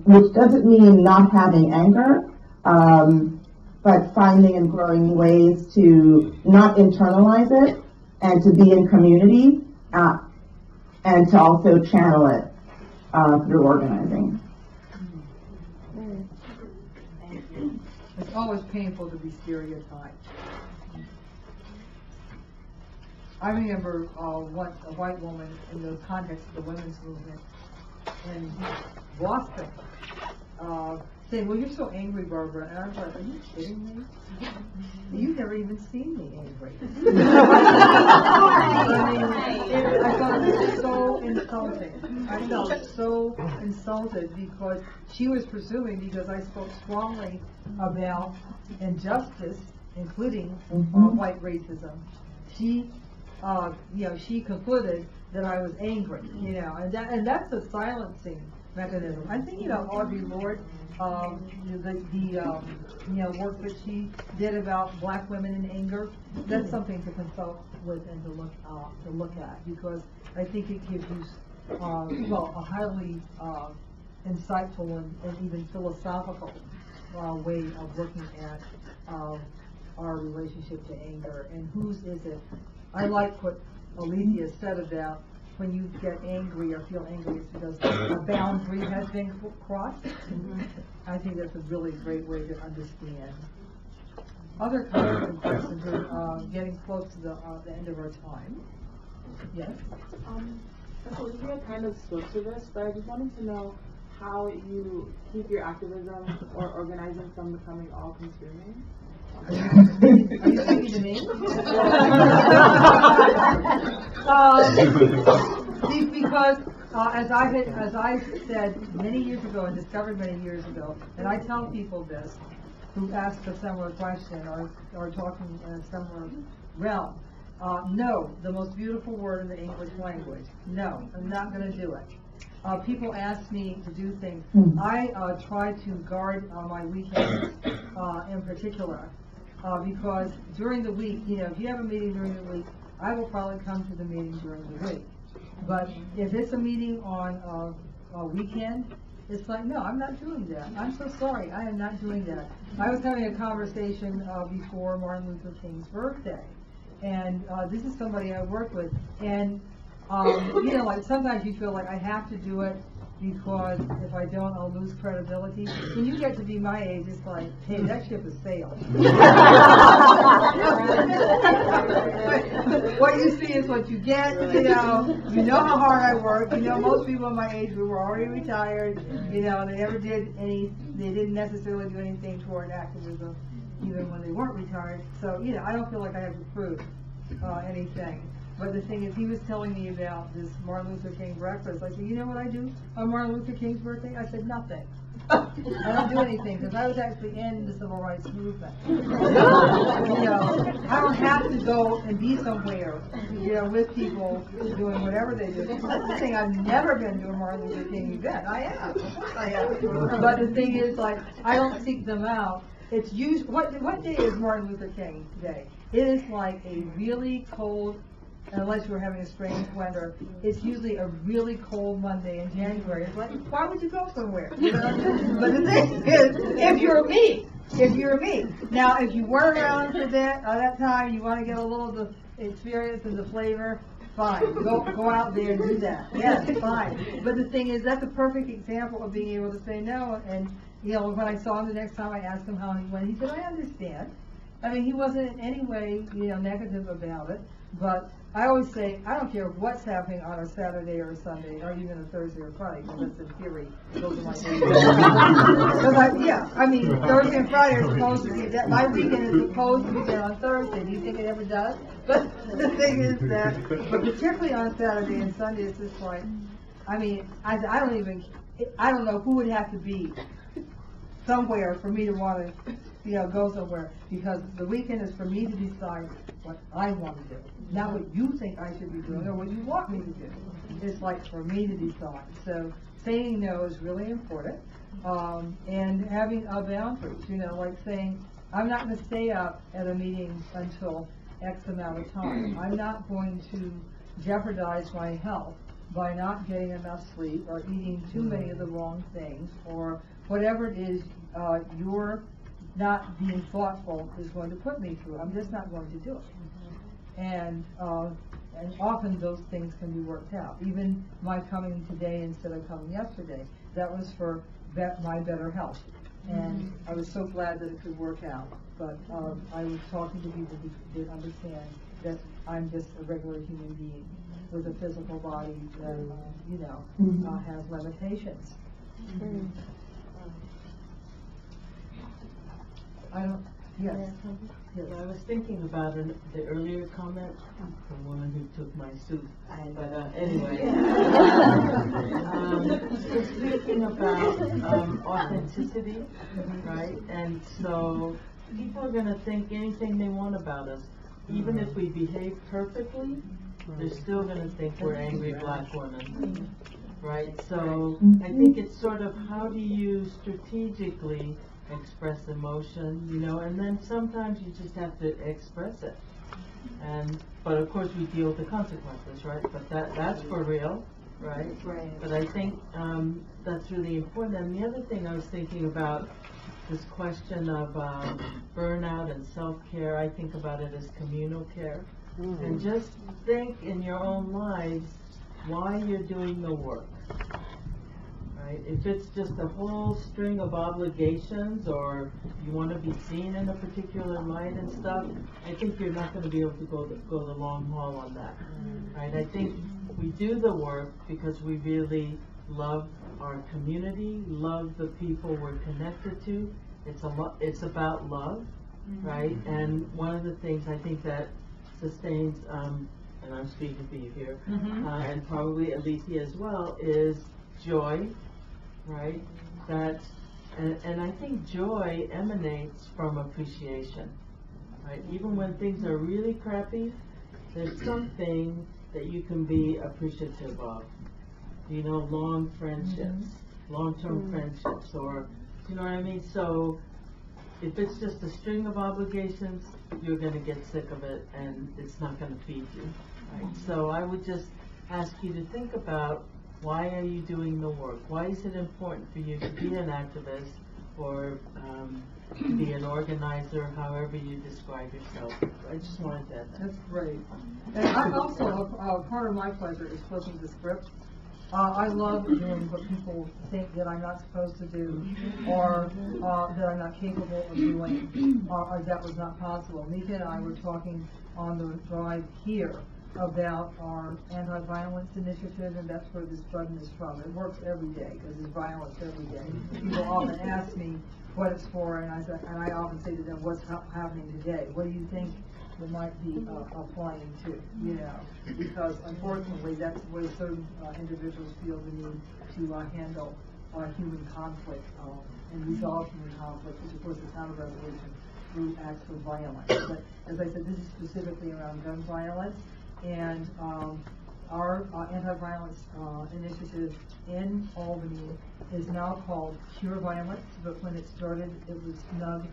which doesn't mean not having anger, but finding and growing ways to not internalize it and to be in community, and to also channel it through organizing. It's always painful to be stereotyped. I remember once a white woman in the context of the women's movement in Boston saying, "Well, you're so angry, Barbara." And I was like, "Are you kidding me? You've never even seen me angry." I felt so insulted. I felt so insulted because she was presuming, because I spoke strongly about injustice, including white racism, she concluded that I was angry, and that's a silencing mechanism. I'm thinking of Audre Lorde, the work that she did about black women in anger. That's something to consult with and to look at, because I think it gives you a highly insightful and even philosophical way of looking at our relationship to anger and whose is it. I like what Alethia said about when you get angry or feel angry, it's because a boundary has been crossed. I think that's a really great way to understand. Other comments and questions are getting close to the end of our time. Yes? So you had kind of spoke to this, but I just wanted to know how you keep your activism or organizing from becoming all-consuming. Are you speaking to me? Because as I said many years ago and discovered many years ago, and I tell people this who ask a similar question or talking in a similar realm. No, the most beautiful word in the English language. No, I'm not going to do it. People ask me to do things. I try to guard my weekends in particular. Because during the week, if you have a meeting during the week, I will probably come to the meeting during the week. But if it's a meeting on a weekend, it's like, no, I'm not doing that. I'm so sorry, I am not doing that. I was having a conversation before Martin Luther King's birthday, and this is somebody I work with, and like sometimes you feel like I have to do it because if I don't, I'll lose credibility. When you get to be my age, it's like, hey, that ship has sailed. What you see is what you get, you know how hard I work, most people my age who were already retired, they never did they didn't necessarily do anything toward activism, even when they weren't retired. So, I don't feel like I have to prove anything. But the thing is, he was telling me about this Martin Luther King breakfast. I said, you know what I do on Martin Luther King's birthday? I said, nothing. I don't do anything, because I was actually in the civil rights movement. I don't have to go and be somewhere, with people doing whatever they do. That's the thing, I've never been to a Martin Luther King event. I have, of course I have. But the thing is, I don't seek them out. It's usually, what day is Martin Luther King Day? It is like a really cold, unless you're having a strange winter, it's usually a really cold Monday in January. It's like, why would you go somewhere? But the thing is, if you're me. Now, if you weren't around for that time, you want to get a little of the experience and the flavor, fine. Go out there and do that. Yes, fine. But the thing is, that's a perfect example of being able to say no. And, when I saw him the next time, I asked him how he went. He said, I understand. I mean, he wasn't in any way, negative about it. But I always say, I don't care what's happening on a Saturday or a Sunday, or even a Thursday or Friday, because that's in theory, those are my days. Thursday and Friday are supposed to be, my weekend is supposed to begin on Thursday. Do you think it ever does? But the thing is that, but particularly on Saturday and Sunday, it's just like, I don't know who would have to be somewhere for me to want to, go somewhere, because the weekend is for me to decide what I want to do, not what you think I should be doing or what you want me to do. It's like for me to decide. So saying no is really important, and having a boundary, like saying, I'm not going to stay up at a meeting until X amount of time. I'm not going to jeopardize my health by not getting enough sleep or eating too many of the wrong things or whatever it is you're not being thoughtful is going to put me through. I'm just not going to do it. And often those things can be worked out. Even my coming today instead of coming yesterday, that was for my better health. And I was so glad that it could work out. But I was talking to people who did understand that I'm just a regular human being with a physical body that, you know, has limitations. I don't, yes. Yes. I was thinking about the earlier comment, the woman who took my soup. But anyway, just thinking about authenticity, right? And so people are going to think anything they want about us. Even if we behave perfectly, they're still going to think we're angry black women, right? So I think it's sort of how do you strategically express emotion, you know, and then sometimes you just have to express it. But of course we deal with the consequences, right? But that's for real, right? But I think that's really important. And the other thing I was thinking about this question of burnout and self-care, I think about it as communal care. And just think in your own lives why you're doing the work. Right? If it's just a whole string of obligations or you want to be seen in a particular light and stuff, I think you're not going to be able to go the long haul on that. Right? I think we do the work because we really love our community, love the people we're connected to. It's about love, right? And one of the things I think that sustains, and I'm speaking for you here, and probably Alethia as well, is joy. Right? And I think joy emanates from appreciation. Right? Even when things are really crappy, there's something that you can be appreciative of. You know, long friendships, long-term friendships, or, you know what I mean? So if it's just a string of obligations, you're going to get sick of it and it's not going to feed you. Right? So I would just ask you to think about, why are you doing the work? Why is it important for you to be an activist or to be an organizer, however you describe yourself? I just wanted that. That's great. And I also, part of my pleasure is flipping the script. I love doing what people think that I'm not supposed to do or that I'm not capable of doing or that was not possible. Mika and I were talking on the drive here about our anti-violence initiative, and that's where this button is from. It works every day because there's violence every day. People often ask me what it's for, and I often say to them, "What's happening today? What do you think it might be applying to?" You know, because unfortunately, that's the way certain individuals feel the need to handle human conflict and resolve human conflict, which of course is not a resolution through acts of violence. But as I said, this is specifically around gun violence. And our anti-violence initiative in Albany is now called Cure Violence, but when it started it was SNUG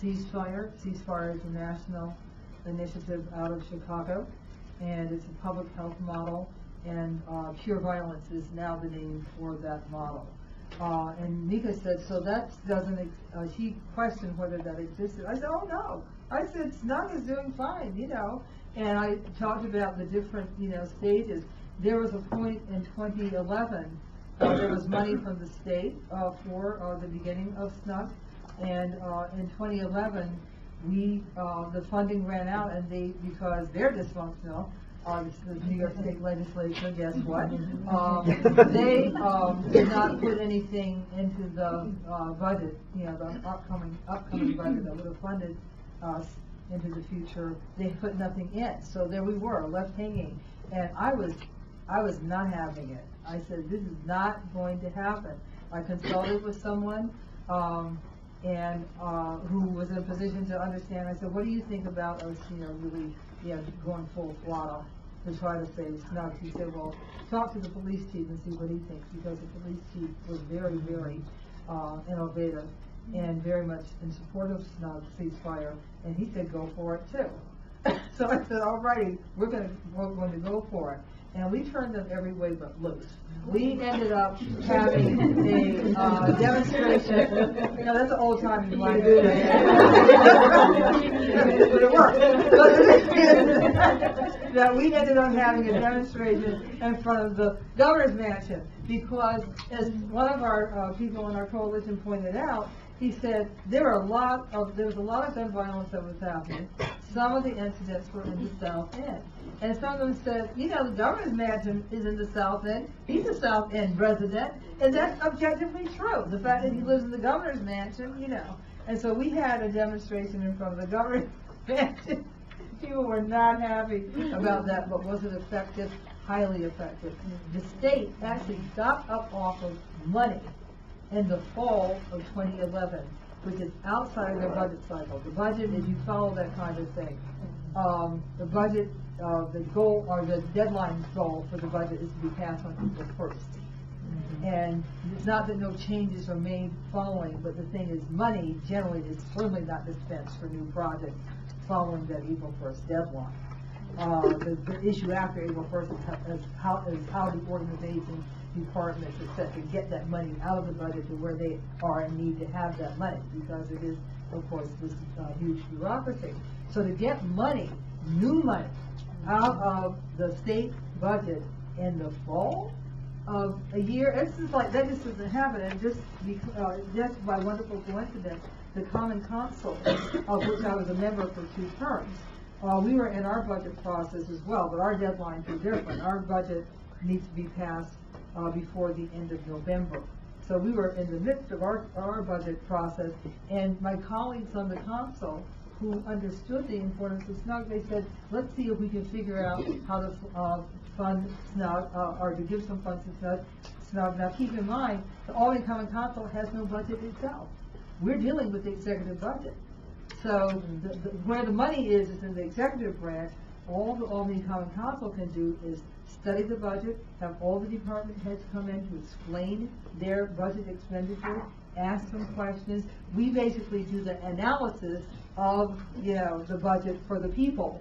Ceasefire. Ceasefire is a national initiative out of Chicago, and it's a public health model, and Cure Violence is now the name for that model. And Mika said, so that doesn't, she questioned whether that existed. I said, oh no. I said, SNUG is doing fine, you know. And I talked about the different, you know, stages. There was a point in 2011, there was money from the state for the beginning of SNUG. And in 2011, the funding ran out, and because they're dysfunctional, the New York State Legislature, guess what? They did not put anything into the budget, you know, the upcoming budget that would have funded us into the future. They put nothing in, so there we were, left hanging. And I was not having it. I said, this is not going to happen. I consulted with someone and who was in a position to understand. I said, what do you think about us, you know, really, you know, going full throttle to try to save SNUG? He said, well, talk to the police chief and see what he thinks, because the police chief was very, very innovative and very much in support of SNUG ceasefire, and he said, go for it too. So I said, all righty, we're going to go for it. and we turned them every way but loose. We ended up having a demonstration. Now that's an old time in black. But it worked. That we ended up having a demonstration in front of the governor's mansion because, as one of our people in our coalition pointed out, he said there was a lot of gun violence that was happening. Some of the incidents were in the South End. And some of them said, you know, the governor's mansion is in the South End. He's a South End resident. And that's objectively true. The fact that he lives in the governor's mansion, you know. And so we had a demonstration in front of the governor's mansion. People were not happy about that, but was it effective? Highly effective. The state actually got up off of money in the fall of 2011, which is outside of their budget cycle. The budget, if you follow that kind of thing, the budget, the goal, or the deadline goal for the budget is to be passed on April 1st. And it's not that no changes are made following, but the thing is, money generally is certainly not dispensed for new projects following that April 1st deadline. The issue after April 1st is how the organization, departments, etc., get that money out of the budget to where they are and need to have that money, because it is, of course, this huge bureaucracy. So to get money, new money, out of the state budget in the fall of a year, it's just like that just doesn't happen. And just by wonderful coincidence, the Common Council, of which I was a member for 2 terms, we were in our budget process as well, but our deadlines are different. Our budget needs to be passed before the end of November. So we were in the midst of our budget process, and my colleagues on the council who understood the importance of SNUG, they said, let's see if we can figure out how to fund SNUG, or to give some funds to SNUG. Now keep in mind, the Albany Common Council has no budget itself. We're dealing with the executive budget. So where the money is in the executive branch. All the Albany Common Council can do is study the budget, have all the department heads come in to explain their budget expenditure, ask some questions. We basically do the analysis of, you know, the budget for the people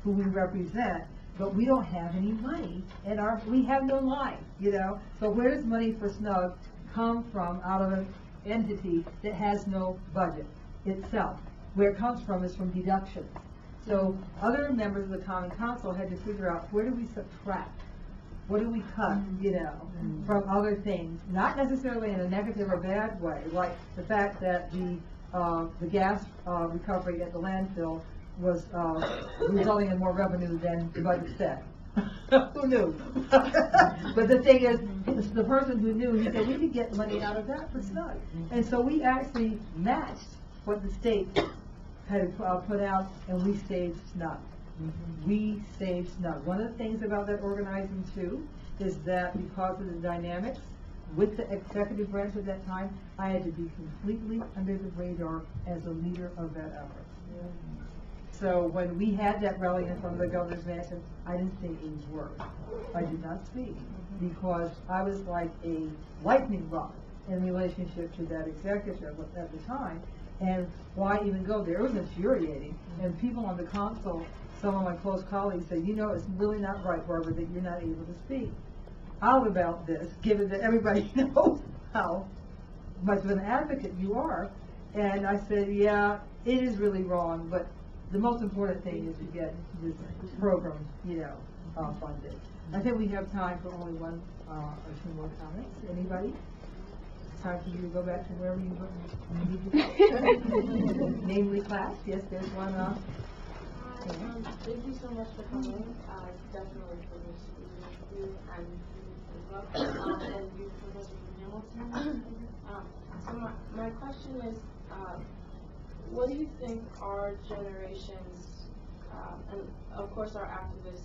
who we represent, but we don't have any money in we have no line, you know. So where does money for SNUG come from out of an entity that has no budget itself? Where it comes from is from deductions. So other members of the Common Council had to figure out, where do we subtract? What do we cut, you know, from other things? Not necessarily in a negative or bad way, like the fact that the gas recovery at the landfill was resulting in more revenue than the budget said. Who knew? But the thing is, the person who knew, he said, we could get money out of that for SNUG. And so we actually matched what the state had put out, and we saved SNUG. We saved SNUG. One of the things about that organizing too is that because of the dynamics with the executive branch at that time, I had to be completely under the radar as a leader of that effort. So when we had that rally in front of the governor's mansion, I didn't say a word. I did not speak because I was like a lightning rod in relationship to that executive at the time. And why even go there? It was infuriating. And people on the council, some of my close colleagues said, you know, it's really not right, Barbara, that you're not able to speak out about this, given that everybody knows how much of an advocate you are. And I said, yeah, it is really wrong, but the most important thing is to get this program, you know, funded. I think we have time for only one or 2 more comments. Anybody? Time for you to go back to wherever you go. Namely class. Yes, there's one. Thank you so much for coming. Definitely for this interview and you Professor Hamilton. So my question is, what do you think our generations, and of course our activist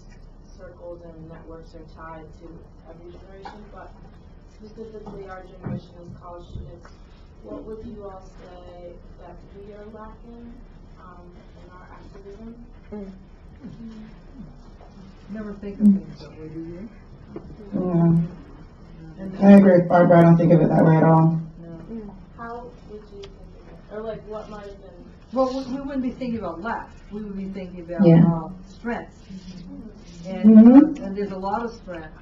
circles and networks are tied to every generation, but specifically our generation as college students, what would you all say that we are lacking in our activism? Never think of things that way, do you? Yeah. I agree with Barbara. I don't think of it that way at all. How would you think of it? Or like what might have been? Well, we wouldn't be thinking about lack. We would be thinking about Yeah. strengths. Mhm. And there's a lot of strength.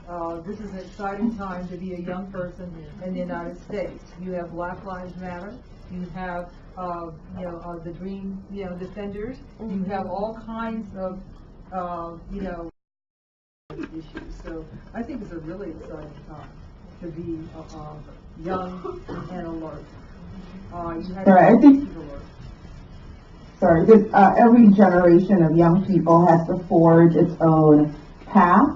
This is an exciting time to be a young person in the United States. You have Black Lives Matter. You have, the Dream, Defenders. You have all kinds of, issues. So I think it's a really exciting time to be young and alert. You have Right, I think- to be alert. Sorry, every generation of young people has to forge its own path,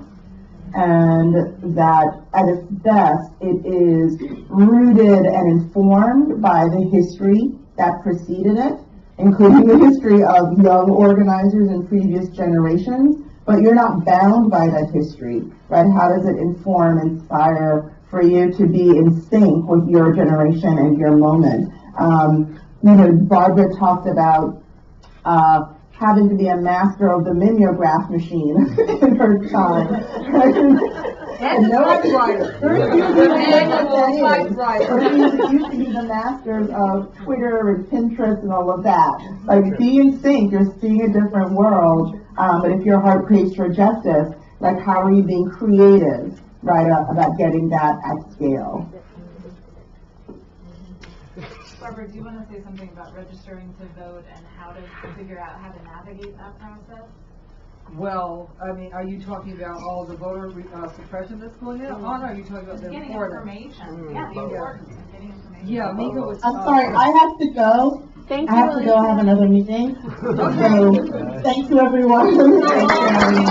and that at its best, it is rooted and informed by the history that preceded it, including the history of young organizers in previous generations, but you're not bound by that history, right? How does it inform, inspire for you to be in sync with your generation and your moment? Barbara talked about having to be a master of the mimeograph machine in her time. And the typewriter. You used to be the masters of Twitter and Pinterest and all of that. Like, be in sync, you're seeing a different world. But if your heart craves for justice, like, how are you being creative, right, about getting that at scale? Barbara, do you want to say something about registering to vote and how to figure out how to navigate that process? Well, I mean, are you talking about all the voter suppression that's going on, or are you talking about the Getting importance? information. Yeah, the importance of getting information. Yeah, Mika was. I'm sorry, I have to go. Thank I have to go have another meeting. So, thank you, everyone. Thanks for having me.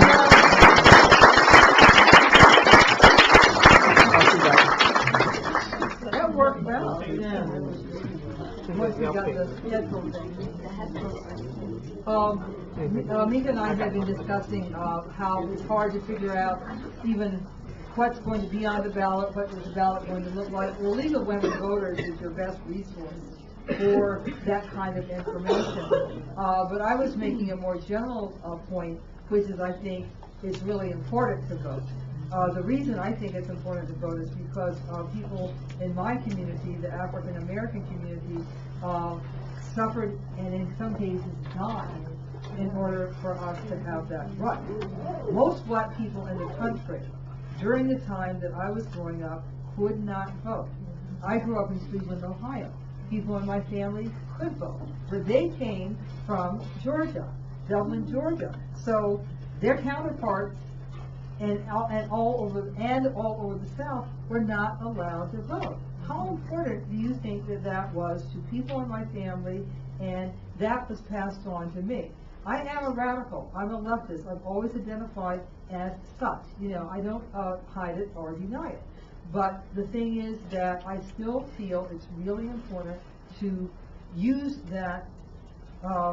That worked well. Yeah. Once we got the headphone thing. Mika and I have been discussing how it's hard to figure out even what's going to be on the ballot, what is the ballot going to look like. The League of Women Voters is your best resource for that kind of information. But I was making a more general point, which is I think it's really important to vote. The reason I think it's important to vote is because people in my community, the African American community, suffered and in some cases died in order for us to have that right. Most black people in the country during the time that I was growing up could not vote. I grew up in Cleveland, Ohio. People in my family could vote, but they came from Georgia, Dublin, Georgia. So their counterparts and all over the South were not allowed to vote. How important do you think that was to people in my family, and that was passed on to me? I am a radical. I'm a leftist. I've always identified as such. I don't hide it or deny it. But the thing is that I still feel it's really important to use that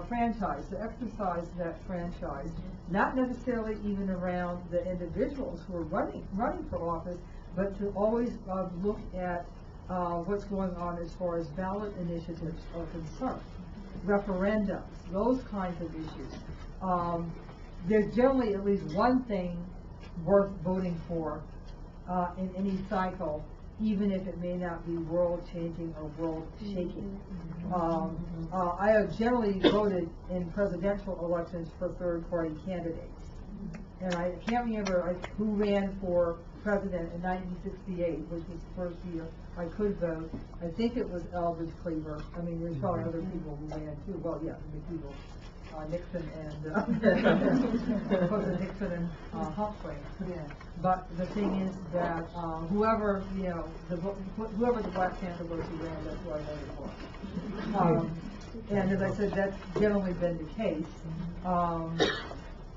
franchise, to exercise that franchise, not necessarily even around the individuals who are running for office, but to always look at what's going on as far as ballot initiatives are concerned, referendums, those kinds of issues. There's generally at least one thing worth voting for in any cycle, even if it may not be world-changing or world-shaking. I have generally voted in presidential elections for third-party candidates. And I can't remember who ran for president in 1968, which was the first year I could vote. I think it was Elbridge Cleaver. I mean, there's probably other people who ran too. Well, yeah, the people, Nixon and Nixon and Humphrey. Yeah. But the thing is that whoever the Black Panther was who ran, that's who I voted for. And as I said, that's generally been the case.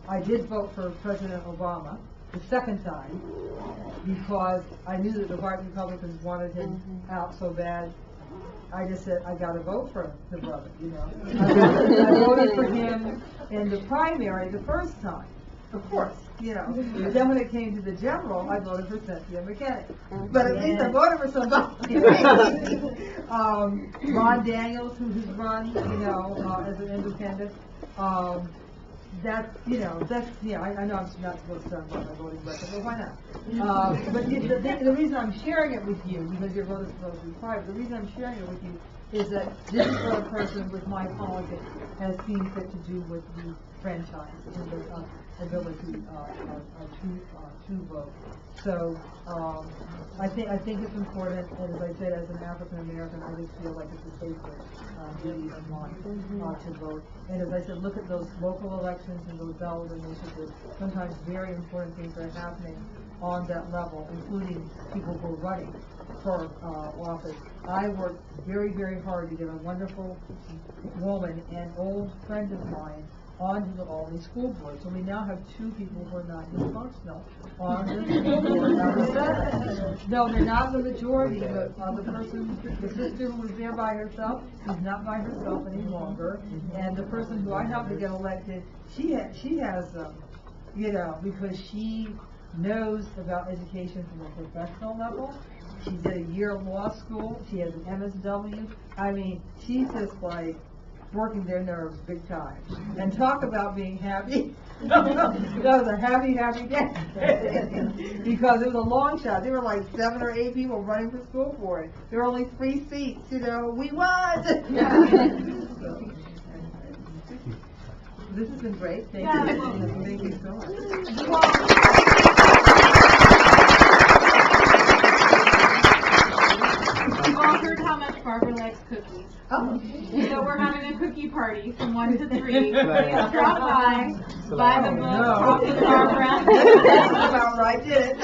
I did vote for President Obama the second time because I knew that the white Republicans wanted him out so bad. I just said, I gotta vote for the brother, I voted for him in the primary the first time, of course, But then when it came to the general, I voted for Cynthia McKinney. But at least I voted for somebody. Ron Daniels, who has run, as an independent. I know I'm not supposed to talk about my voting record, but why not? But the reason I'm sharing it with you, because your vote is supposed to be private, the reason I'm sharing it with you is that this is what a person with my politics has seen fit to do with the franchise and the ability to vote. So I think it's important, and as I said, as an African American, I just feel like it's a sacred duty of mine to vote. And as I said, look at those local elections and those ballot initiatives. Sometimes very important things are happening on that level, including people who are running for office. I worked very, very hard to get a wonderful woman and old friend of mine onto the Albany School Board. So we now have 2 people who are not dysfunctional on the school board. No, they're not the majority, but the person, the sister who was there by herself, is not by herself any longer. And the person who I helped to get elected, she has you know, because she knows about education from a professional level. She did a year of law school. She has an MSW. I mean, she's just like working their nerves big time. And talk about being happy. That was a happy day. Because it was a long shot. There were like 7 or 8 people running for school board. There were only 3 seats. You know, we won. This has been great. Thank you. Thank you so much. You've all heard how much Barbara likes cookies. Oh. So we're having a cookie party from 1 to 3. Please drop by, buy the book, talk with Barbara. That's about right, did it?